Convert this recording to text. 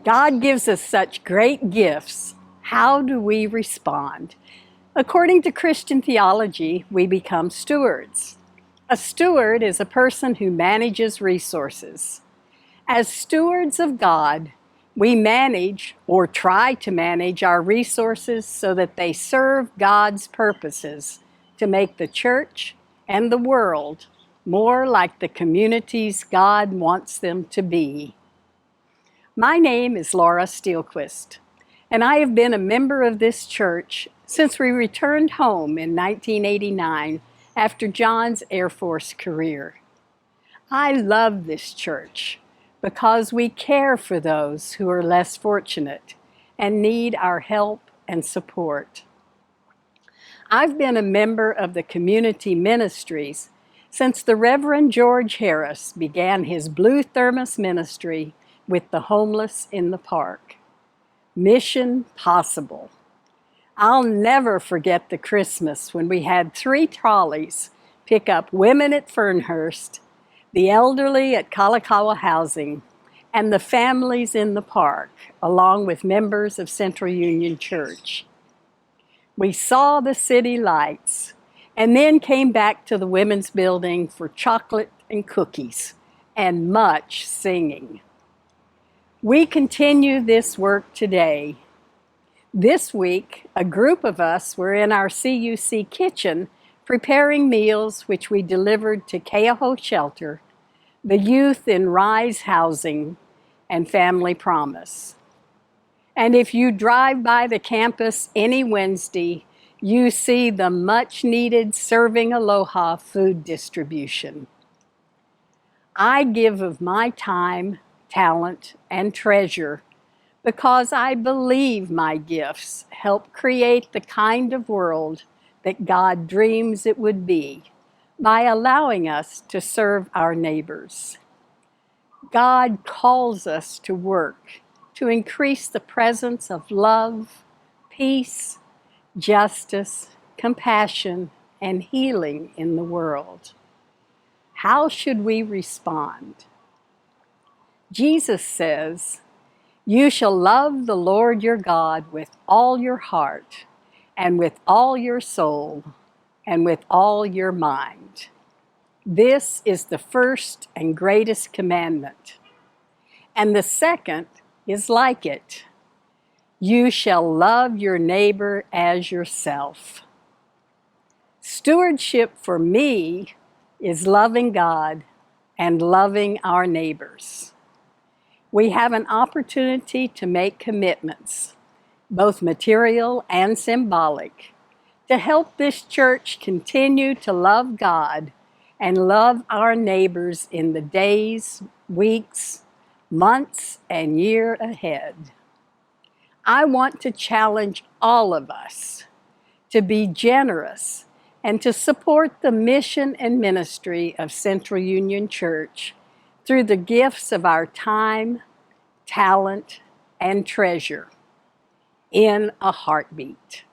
God gives us such great gifts. How do we respond? According to Christian theology, we become stewards. A steward is a person who manages resources. As stewards of God, we manage or try to manage our resources so that they serve God's purposes to make the church and the world more like the communities God wants them to be. My name is Laura Steelquist, and I have been a member of this church since we returned home in 1989 after John's Air Force career. I love this church because we care for those who are less fortunate and need our help and support. I've been a member of the community ministries since the Reverend George Harris began his Blue Thermos ministry with the homeless in the park. Mission possible. I'll never forget the Christmas when we had 3 trolleys pick up women at Fernhurst, the elderly at Kalakaua Housing, and the families in the park, along with members of Central Union Church. We saw the city lights and then came back to the women's building for chocolate and cookies and much singing. We continue this work today. This week, a group of us were in our CUC kitchen preparing meals which we delivered to Keaho Shelter, the youth in Rise Housing, and Family Promise. And if you drive by the campus any Wednesday, you see the much-needed Serving Aloha food distribution. I give of my time, talent, and treasure because I believe my gifts help create the kind of world that God dreams it would be by allowing us to serve our neighbors. God calls us to work to increase the presence of love, peace, justice, compassion, and healing in the world. How should we respond? Jesus says, "You shall love the Lord your God with all your heart, and with all your soul, and with all your mind. This is the first and greatest commandment. And the second is like it. You shall love your neighbor as yourself." Stewardship for me is loving God and loving our neighbors. We have an opportunity to make commitments, both material and symbolic, to help this church continue to love God and love our neighbors in the days, weeks, months, and year ahead. I want to challenge all of us to be generous and to support the mission and ministry of Central Union Church through the gifts of our time, talent, and treasure in a heartbeat.